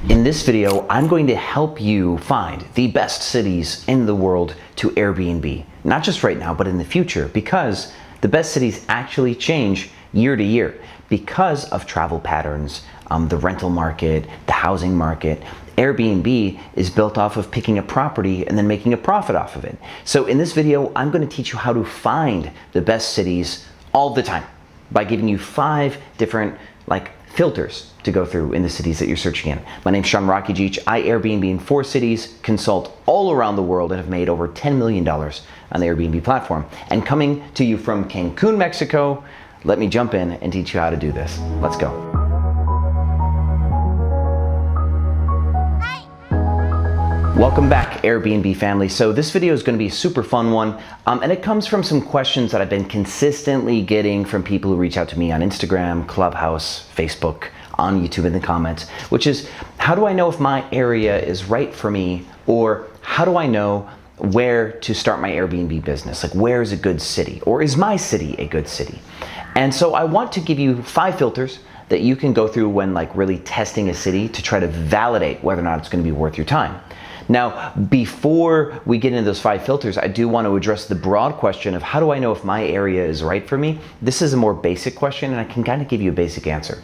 In this video, I'm going to help you find the best cities in the world to Airbnb. Not just right now, but in the future, because the best cities actually change year to year because of travel patterns, the rental market, the housing market. Airbnb is built off of picking a property and then making a profit off of it. So in this video, I'm going to teach you how to find the best cities all the time by giving you 5 different filters to go through in the cities that you're searching in. My name's Sean Rakicic. I Airbnb in 4 cities, consult all around the world, and have made over $10 million on the Airbnb platform. And coming to you from Cancun, Mexico, let me jump in and teach you how to do this. Let's go. Welcome back, Airbnb family. So this video is going to be a super fun one, and it comes from some questions that I've been consistently getting from people who reach out to me on Instagram, Clubhouse, Facebook, on YouTube in the comments, which is, how do I know if my area is right for me, or how do I know where to start my Airbnb business? Like, where is a good city, or is my city a good city? And so I want to give you 5 filters that you can go through when really testing a city to try to validate whether or not it's going to be worth your time. Now, before we get into those 5 filters, I do want to address the broad question of how do I know if my area is right for me? This is a more basic question, and I can kind of give you a basic answer.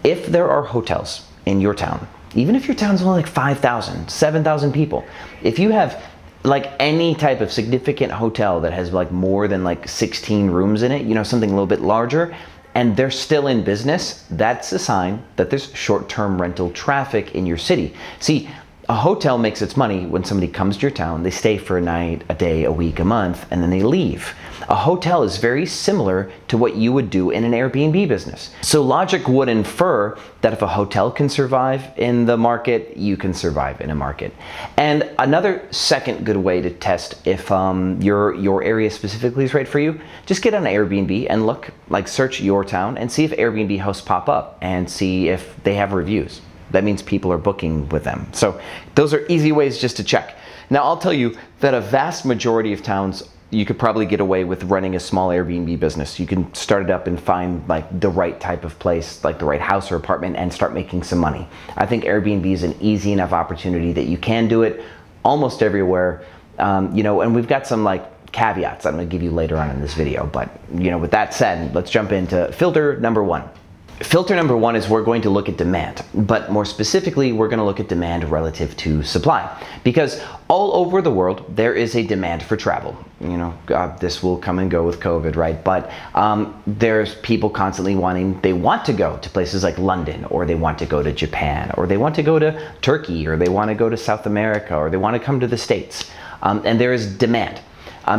If there are hotels in your town, even if your town's only 5,000, 7,000 people, if you have any type of significant hotel that has more than 16 rooms in it, something a little bit larger, and they're still in business, that's a sign that there's short-term rental traffic in your city. See, a hotel makes its money when somebody comes to your town, they stay for a night, a day, a week, a month, and then they leave. A hotel is very similar to what you would do in an Airbnb business. So logic would infer that if a hotel can survive in the market, you can survive in a market. And another second good way to test if your area specifically is right for you, just get on Airbnb and look, search your town and see if Airbnb hosts pop up and see if they have reviews. That means people are booking with them. So those are easy ways just to check. Now, I'll tell you that a vast majority of towns, you could probably get away with running a small Airbnb business. You can start it up and find the right type of place, the right house or apartment, and start making some money. I think Airbnb is an easy enough opportunity that you can do it almost everywhere. And we've got some caveats I'm going to give you later on in this video. But with that said, let's jump into filter number 1. Filter number 1 is we're going to look at demand, but more specifically, we're going to look at demand relative to supply, because all over the world, there is a demand for travel. This will come and go with COVID, right? But there's people constantly they want to go to places like London, or they want to go to Japan, or they want to go to Turkey, or they want to go to South America, or they want to come to the States. And there is demand.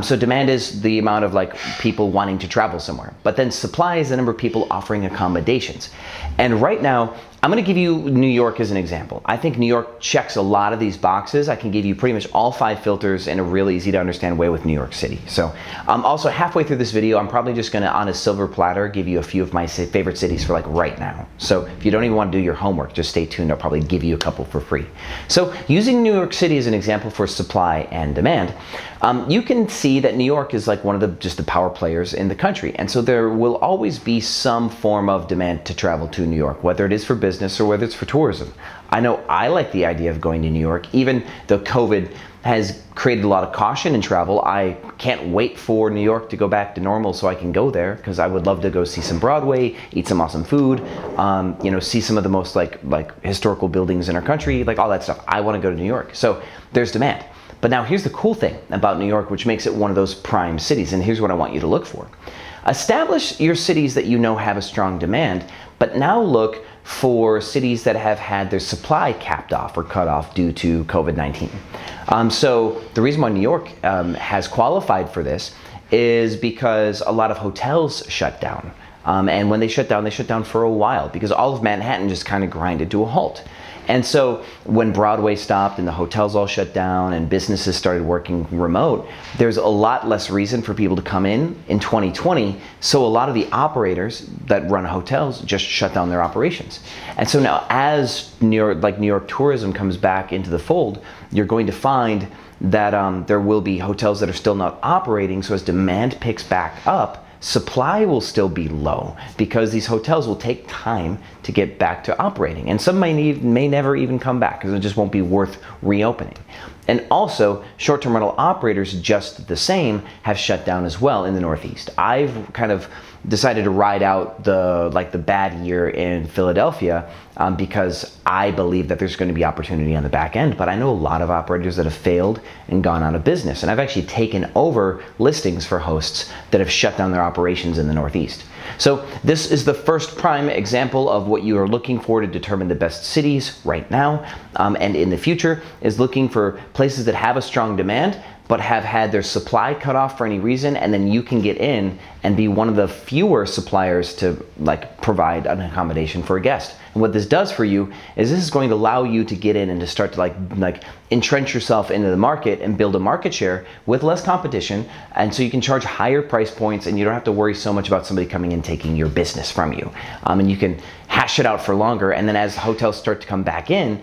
So demand is the amount of people wanting to travel somewhere. But then supply is the number of people offering accommodations. And right now, I'm going to give you New York as an example. I think New York checks a lot of these boxes. I can give you pretty much all 5 filters in a really easy to understand way with New York City. So also halfway through this video, I'm probably just going to, on a silver platter, give you a few of my favorite cities for right now. So if you don't even want to do your homework, just stay tuned. I'll probably give you a couple for free. So using New York City as an example for supply and demand, you can see that New York is one of the power players in the country. And so there will always be some form of demand to travel to New York, whether it is for business or whether it's for tourism. I know I like the idea of going to New York, even though COVID has created a lot of caution in travel. I can't wait for New York to go back to normal so I can go there, because I would love to go see some Broadway, eat some awesome food, see some of the most historical buildings in our country, all that stuff. I want to go to New York. So there's demand. But now here's the cool thing about New York, which makes it one of those prime cities, and here's what I want you to look for. Establish your cities that have a strong demand, but now look for cities that have had their supply capped off or cut off due to COVID-19. So the reason why New York has qualified for this is because a lot of hotels shut down. And when they shut down for a while, because all of Manhattan just kind of grinded to a halt. And so when Broadway stopped and the hotels all shut down and businesses started working remote, there's a lot less reason for people to come in 2020. So a lot of the operators that run hotels just shut down their operations. And so now as New York tourism comes back into the fold, you're going to find that there will be hotels that are still not operating. So as demand picks back up, supply will still be low because these hotels will take time to get back to operating. And some may never even come back because it just won't be worth reopening. And also, short-term rental operators, just the same, have shut down as well in the Northeast. I've kind of decided to ride out the bad year in Philadelphia because I believe that there's going to be opportunity on the back end. But I know a lot of operators that have failed and gone out of business. And I've actually taken over listings for hosts that have shut down their operations in the Northeast. So this is the first prime example of what you are looking for to determine the best cities right now and in the future, is looking for places that have a strong demand but have had their supply cut off for any reason, and then you can get in and be one of the fewer suppliers to provide an accommodation for a guest. And what this does for you is this is going to allow you to get in and to start to entrench yourself into the market and build a market share with less competition, and so you can charge higher price points and you don't have to worry so much about somebody coming in taking your business from you. And you can hash it out for longer, and then as hotels start to come back in,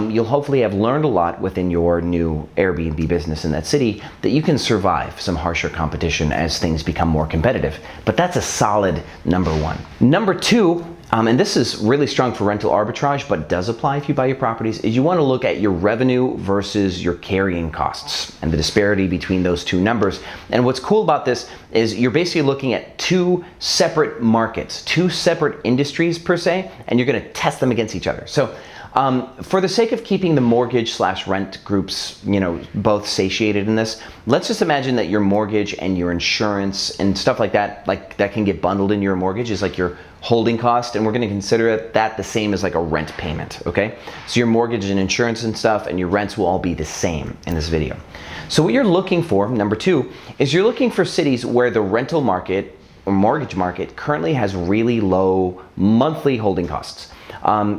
you'll hopefully have learned a lot within your new Airbnb business in that city that you can survive some harsher competition as things become more competitive. But that's a solid number one. Number two, and this is really strong for rental arbitrage, but does apply if you buy your properties, is you want to look at your revenue versus your carrying costs and the disparity between those two numbers. And what's cool about this is you're basically looking at two separate markets, two separate industries per se, and you're going to test them against each other. So for the sake of keeping the mortgage/rent groups, both satiated in this, let's just imagine that your mortgage and your insurance and stuff like that can get bundled in your mortgage is like your holding cost, and we're going to consider that the same as like a rent payment, okay? So your mortgage and insurance and stuff and your rents will all be the same in this video. So what you're looking for, number two, is you're looking for cities where the rental market or mortgage market currently has really low monthly holding costs.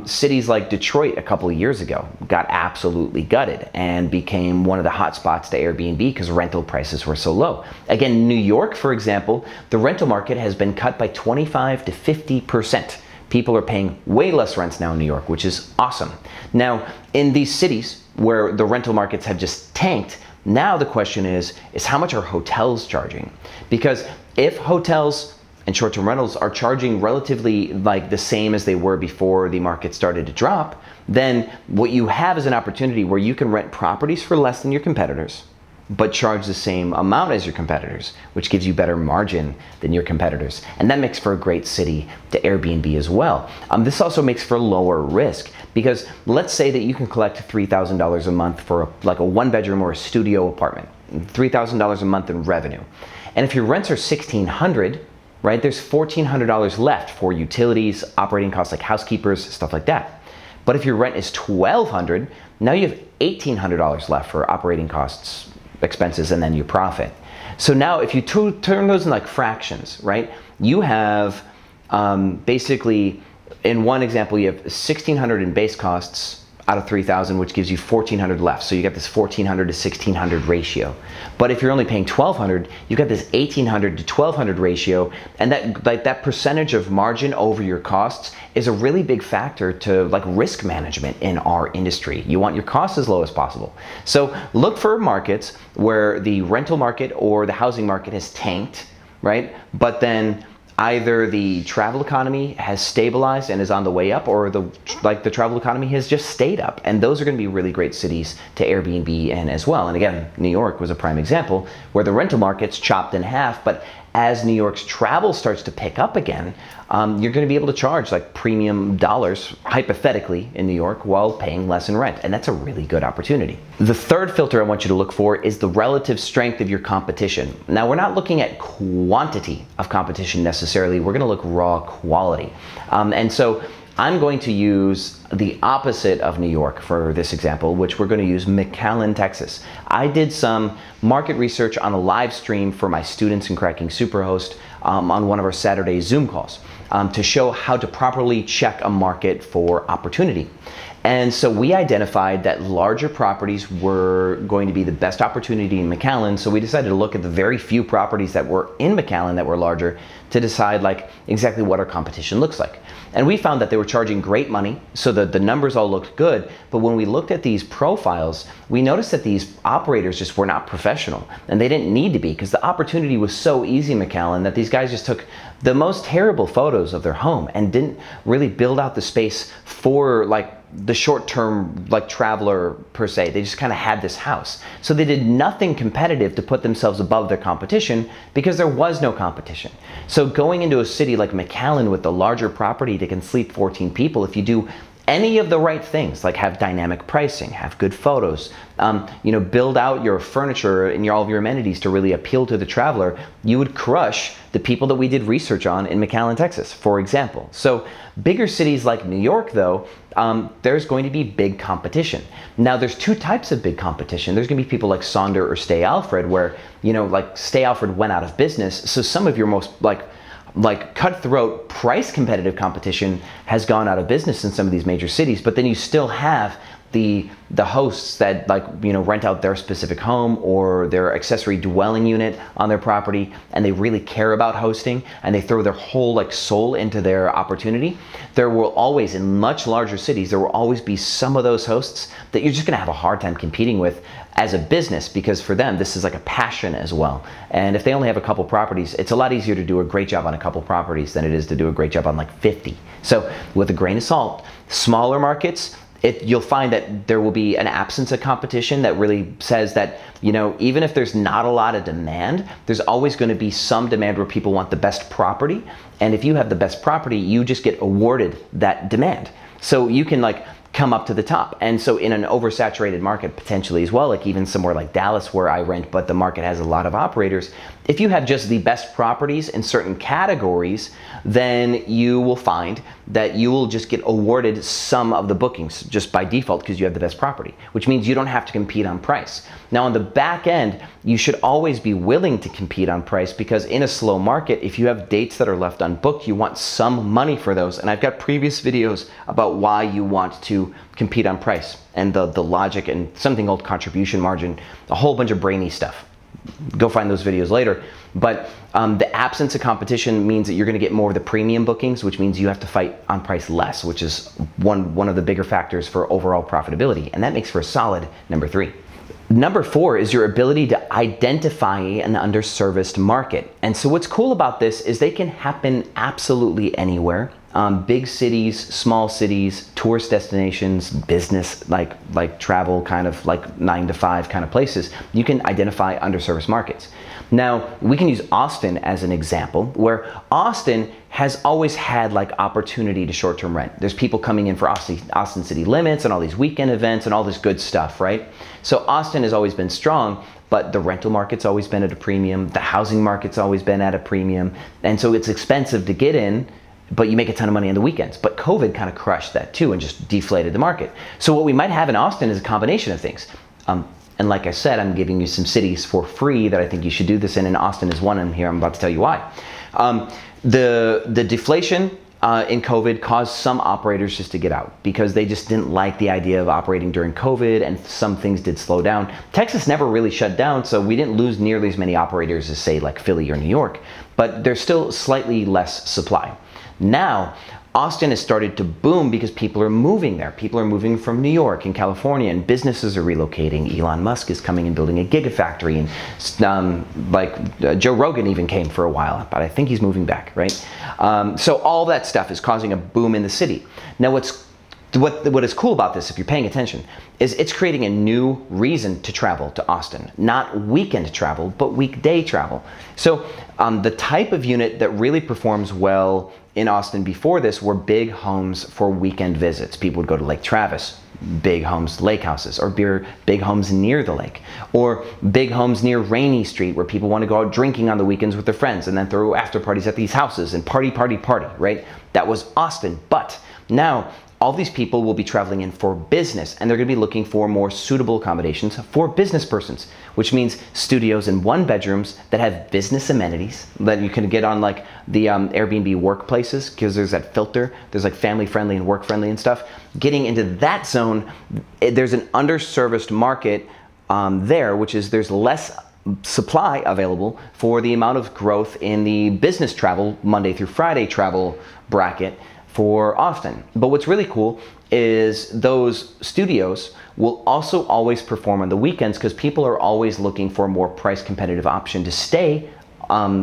Cities like Detroit a couple of years ago got absolutely gutted and became one of the hot spots to Airbnb because rental prices were so low. Again, New York, for example, the rental market has been cut by 25 to 50%. People are paying way less rents now in New York, which is awesome. Now, in these cities where the rental markets have just tanked, now the question is how much are hotels charging? Because if hotels and short-term rentals are charging relatively the same as they were before the market started to drop, then what you have is an opportunity where you can rent properties for less than your competitors, but charge the same amount as your competitors, which gives you better margin than your competitors. And that makes for a great city to Airbnb as well. This also makes for lower risk because let's say that you can collect $3,000 a month for a one-bedroom or a studio apartment, $3,000 a month in revenue. And if your rents are $1,600, right, there's $1,400 left for utilities, operating costs like housekeepers, stuff like that. But if your rent is $1,200, now you have $1,800 left for operating costs, expenses, and then your profit. So now if you turn those in fractions, right, you have basically, in one example, you have $1,600 in base costs out of $3,000, which gives you $1,400 left. So you get this $1,400 to $1,600 ratio. But if you're only paying $1,200, you got this $1,800 to $1,200 ratio, and that percentage of margin over your costs is a really big factor to risk management in our industry. You want your costs as low as possible. So look for markets where the rental market or the housing market has tanked, right? But then either the travel economy has stabilized and is on the way up, or the travel economy has just stayed up. And those are going to be really great cities to Airbnb in as well. And again, New York was a prime example where the rental market's chopped in half, but as New York's travel starts to pick up again, you're going to be able to charge premium dollars, hypothetically, in New York while paying less in rent. And that's a really good opportunity. The third filter I want you to look for is the relative strength of your competition. Now, we're not looking at quantity of competition necessarily. We're going to look raw quality. And so I'm going to use the opposite of New York for this example, which we're going to use McAllen, Texas. I did some market research on a live stream for my students in Cracking Superhost on one of our Saturday Zoom calls to show how to properly check a market for opportunity. And so we identified that larger properties were going to be the best opportunity in McAllen. So we decided to look at the very few properties that were in McAllen that were larger to decide like exactly what our competition looks like. And we found that they were charging great money, so the numbers all looked good. But when we looked at these profiles, we noticed that these operators just were not professional, and they didn't need to be, because the opportunity was so easy in McAllen that these guys just took the most terrible photos of their home and didn't really build out the space for like the short-term like traveler per se. They just kind of had this house. So they did nothing competitive to put themselves above their competition because there was no competition. So going into a city like McAllen with a larger property that can sleep 14 people, if you do any of the right things, like have dynamic pricing, have good photos, build out your furniture and all of your amenities to really appeal to the traveler, you would crush the people that we did research on in McAllen, Texas, for example. So bigger cities like New York, though, there's going to be big competition. Now, there's two types of big competition. There's going to be people like Sonder or Stay Alfred, where, like Stay Alfred went out of business. So some of your most like cutthroat price competitive competition has gone out of business in some of these major cities, but then you still have the hosts that rent out their specific home or their accessory dwelling unit on their property, and they really care about hosting and they throw their whole soul into their opportunity. There will always, in much larger cities, there will always be some of those hosts that you're just going to have a hard time competing with as a business, because for them this is like a passion as well. And if they only have a couple properties, it's a lot easier to do a great job on a couple properties than it is to do a great job on like 50. So with a grain of salt, smaller markets, you'll find that there will be an absence of competition that really says that, even if there's not a lot of demand, there's always going to be some demand where people want the best property. And if you have the best property, you just get awarded that demand. So you can come up to the top. And so in an oversaturated market potentially as well, like even somewhere like Dallas where I rent, but the market has a lot of operators, if you have just the best properties in certain categories, then you will find that you will just get awarded some of the bookings just by default because you have the best property, which means you don't have to compete on price. Now on the back end, you should always be willing to compete on price, because in a slow market, if you have dates that are left unbooked, you want some money for those. And I've got previous videos about why you want to compete on price and the logic and something called contribution margin, a whole bunch of brainy stuff. Go find those videos later. But the absence of competition means that you're going to get more of the premium bookings, which means you have to fight on price less, which is one of the bigger factors for overall profitability. And that makes for a solid number 3. Number 4 is your ability to identify an underserviced market. And so what's cool about this is they can happen absolutely anywhere. Big cities, small cities, tourist destinations, business, like travel, kind of like 9 to 5 kind of places. You can identify underserviced markets. Now, we can use Austin as an example, where Austin has always had opportunity to short-term rent. There's people coming in for Austin City Limits and all these weekend events and all this good stuff, right? So Austin has always been strong, but the rental market's always been at a premium. The housing market's always been at a premium. And so it's expensive to get in, but you make a ton of money on the weekends. But COVID kind of crushed that too and just deflated the market. So what we might have in Austin is a combination of things. And like I said, I'm giving you some cities for free that I think you should do this in, and Austin is one, and here I'm about to tell you why. The deflation in COVID caused some operators just to get out because they just didn't like the idea of operating during COVID, and some things did slow down. Texas never really shut down, so we didn't lose nearly as many operators as say like Philly or New York, but there's still slightly less supply. Now, Austin has started to boom because people are moving there. People are moving from New York and California, and businesses are relocating. Elon Musk is coming and building a gigafactory, and Joe Rogan even came for a while, but I think he's moving back, right? So all that stuff is causing a boom in the city. Now what is cool about this, if you're paying attention, is it's creating a new reason to travel to Austin. Not weekend travel, but weekday travel. So the type of unit that really performs well in Austin before this were big homes for weekend visits. People would go to Lake Travis, big homes, lake houses, or big homes near the lake, or big homes near Rainy Street where people want to go out drinking on the weekends with their friends and then throw after parties at these houses and party, right? That was Austin. But now all these people will be traveling in for business, and they're going to be looking for more suitable accommodations for business persons, which means studios and one bedrooms that have business amenities that you can get on like the Airbnb workplaces, because there's that filter. There's like family friendly and work friendly and stuff. Getting into that zone, there's an underserviced market there, which is there's less supply available for the amount of growth in the business travel, Monday through Friday travel bracket for Austin. But what's really cool is those studios will also always perform on the weekends, because people are always looking for a more price competitive option to stay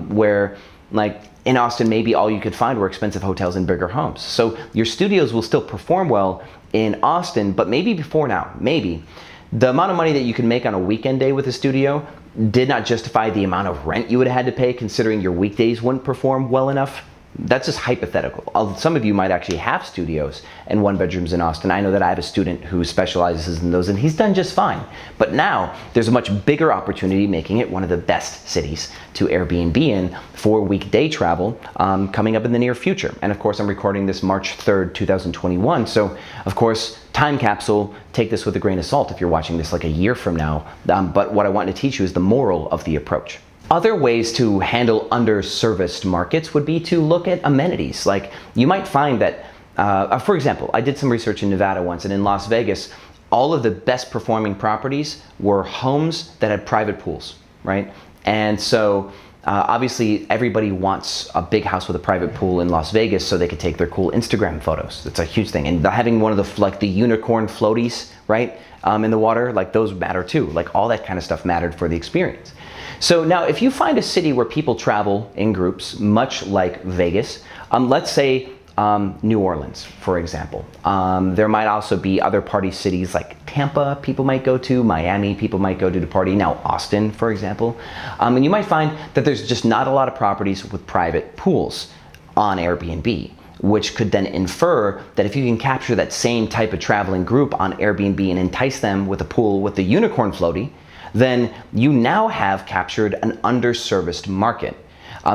where, like in Austin, maybe all you could find were expensive hotels and bigger homes. So your studios will still perform well in Austin, but maybe before now, maybe the amount of money that you can make on a weekend day with a studio did not justify the amount of rent you would have had to pay, considering your weekdays wouldn't perform well enough. That's just hypothetical. Some of you might actually have studios and one bedrooms in Austin. I know that I have a student who specializes in those, and he's done just fine. But now there's a much bigger opportunity, making it one of the best cities to Airbnb in for weekday travel coming up in the near future. And of course, I'm recording this March 3rd, 2021. So of course, time capsule, take this with a grain of salt if you're watching this like a year from now. But what I want to teach you is the moral of the approach. Other ways to handle underserviced markets would be to look at amenities. Like you might find that, for example, I did some research in Nevada once, and in Las Vegas, all of the best performing properties were homes that had private pools, right? And so obviously everybody wants a big house with a private pool in Las Vegas so they could take their cool Instagram photos. It's a huge thing. And having one of the, like the unicorn floaties, right, in the water, like those matter too. Like all that kind of stuff mattered for the experience. So now if you find a city where people travel in groups, much like Vegas, let's say New Orleans, for example. There might also be other party cities like Tampa people might go to, Miami people might go to party, now Austin, for example. And you might find that there's just not a lot of properties with private pools on Airbnb, which could then infer that if you can capture that same type of traveling group on Airbnb and entice them with a pool with the unicorn floaty, then you now have captured an underserviced market.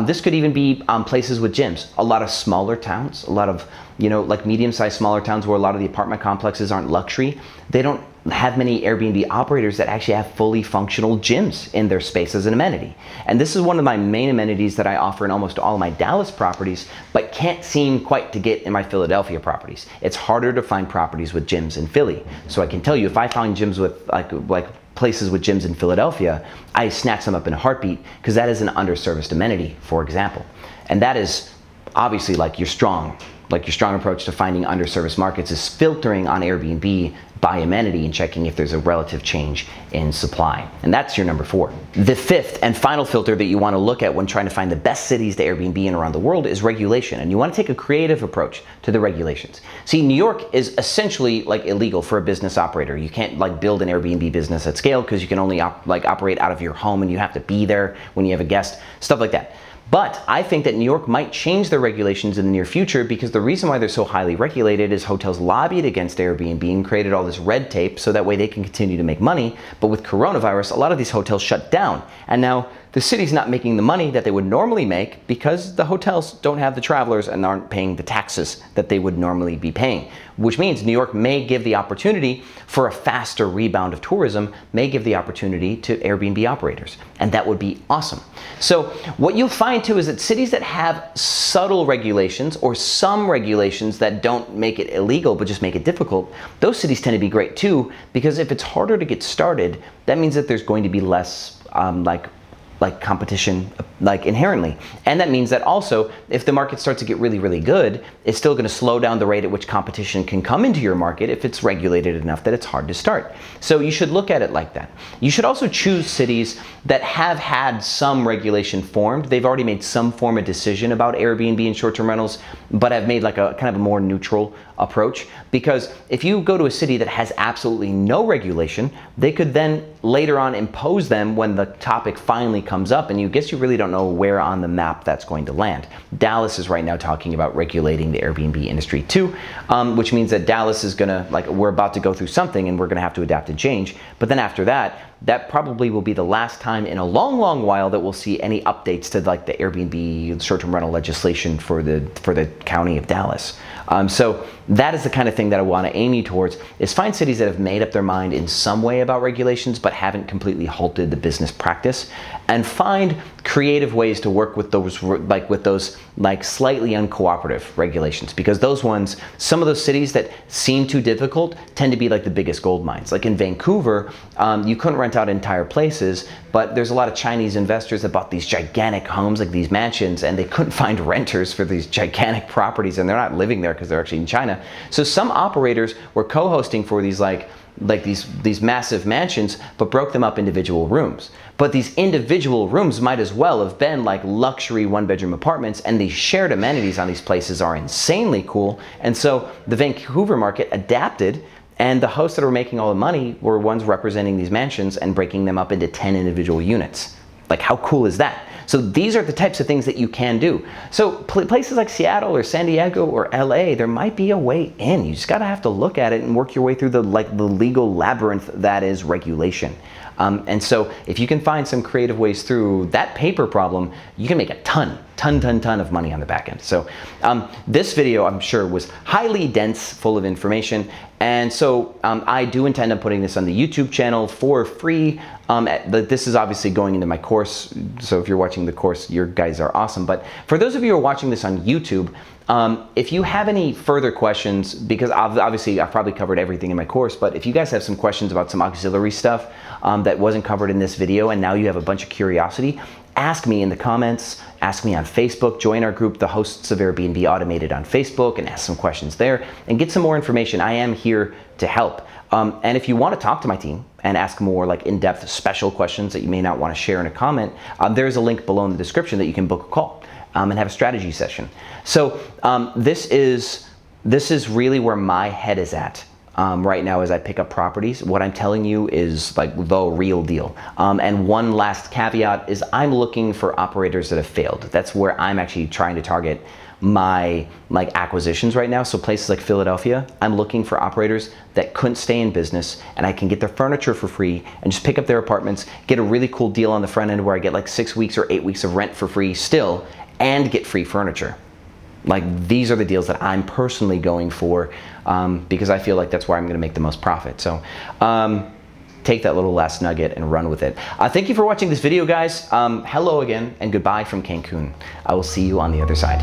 This could even be places with gyms. A lot of smaller towns, a lot of, you know, like medium-sized smaller towns where a lot of the apartment complexes aren't luxury. They don't have many Airbnb operators that actually have fully functional gyms in their space as an amenity. And this is one of my main amenities that I offer in almost all of my Dallas properties, but can't seem quite to get in my Philadelphia properties. It's harder to find properties with gyms in Philly. So I can tell you, if I found gyms with like places with gyms in Philadelphia, I snatch them up in a heartbeat, because that is an underserviced amenity, for example. And that is obviously like your strong approach to finding underserviced markets is filtering on Airbnb by amenity and checking if there's a relative change in supply. And that's your number 4. The fifth and final filter that you want to look at when trying to find the best cities to Airbnb in around the world is regulation. And you want to take a creative approach to the regulations. See, New York is essentially like illegal for a business operator. You can't like build an Airbnb business at scale, because you can only operate out of your home, and you have to be there when you have a guest, stuff like that. But I think that New York might change their regulations in the near future, because the reason why they're so highly regulated is hotels lobbied against Airbnb and created all this red tape so that way they can continue to make money. But with coronavirus, a lot of these hotels shut down. And now the city's not making the money that they would normally make, because the hotels don't have the travelers and aren't paying the taxes that they would normally be paying. Which means New York may give the opportunity for a faster rebound of tourism, may give the opportunity to Airbnb operators. And that would be awesome. So what you'll find too is that cities that have subtle regulations, or some regulations that don't make it illegal but just make it difficult, those cities tend to be great too, because if it's harder to get started, that means that there's going to be less like competition, like inherently. And that means that also, if the market starts to get really, really good, it's still going to slow down the rate at which competition can come into your market if it's regulated enough that it's hard to start. So you should look at it like that. You should also choose cities that have had some regulation formed. They've already made some form of decision about Airbnb and short-term rentals, but have made like a kind of a more neutral approach. Because if you go to a city that has absolutely no regulation, they could then later on impose them when the topic finally comes up, and you really don't know where on the map that's going to land. Dallas is right now talking about regulating the Airbnb industry too, which means that Dallas is gonna, we're about to go through something and we're gonna have to adapt and change. But then after that, that probably will be the last time in a long, long while that we'll see any updates to like the Airbnb short-term rental legislation for the county of Dallas. So that is the kind of thing that I want to aim you towards, is find cities that have made up their mind in some way about regulations but haven't completely halted the business practice, and find creative ways to work with those slightly uncooperative regulations, because those ones, some of those cities that seem too difficult tend to be like the biggest gold mines. Like in Vancouver, you couldn't rent out entire places, but there's a lot of Chinese investors that bought these gigantic homes, like these mansions, and they couldn't find renters for these gigantic properties, and they're not living there because they're actually in China. So some operators were co-hosting for these these massive mansions, but broke them up individual rooms. But these individual rooms might as well have been like luxury one-bedroom apartments, and the shared amenities on these places are insanely cool. And so the Vancouver market adapted, and the hosts that were making all the money were ones representing these mansions and breaking them up into 10 individual units. Like, how cool is that? So these are the types of things that you can do. So places like Seattle or San Diego or LA, there might be a way in. You just gotta have to look at it and work your way through the legal labyrinth that is regulation. And so if you can find some creative ways through that paper problem, you can make a ton of money on the back end. So this video, I'm sure, was highly dense, full of information. And so I do intend on putting this on the YouTube channel for free. This is obviously going into my course. So if you're watching the course, you guys are awesome. But for those of you who are watching this on YouTube, if you have any further questions, because obviously I've probably covered everything in my course, but if you guys have some questions about some auxiliary stuff that wasn't covered in this video, and now you have a bunch of curiosity, ask me in the comments, ask me on Facebook, join our group, The Hosts of Airbnb Automated on Facebook, and ask some questions there and get some more information. I am here to help. And if you want to talk to my team and ask more like in-depth special questions that you may not want to share in a comment, there's a link below in the description that you can book a call and have a strategy session. So this is really where my head is at right now as I pick up properties. What I'm telling you is like the real deal. And one last caveat is I'm looking for operators that have failed. That's where I'm actually trying to target my acquisitions right now. So places like Philadelphia, I'm looking for operators that couldn't stay in business, and I can get their furniture for free and just pick up their apartments, get a really cool deal on the front end where I get like 6 weeks or 8 weeks of rent for free still, and get free furniture. Like, these are the deals that I'm personally going for because I feel like that's where I'm going to make the most profit. So take that little last nugget and run with it. Thank you for watching this video, guys. Hello again, and goodbye from Cancun. I will see you on the other side.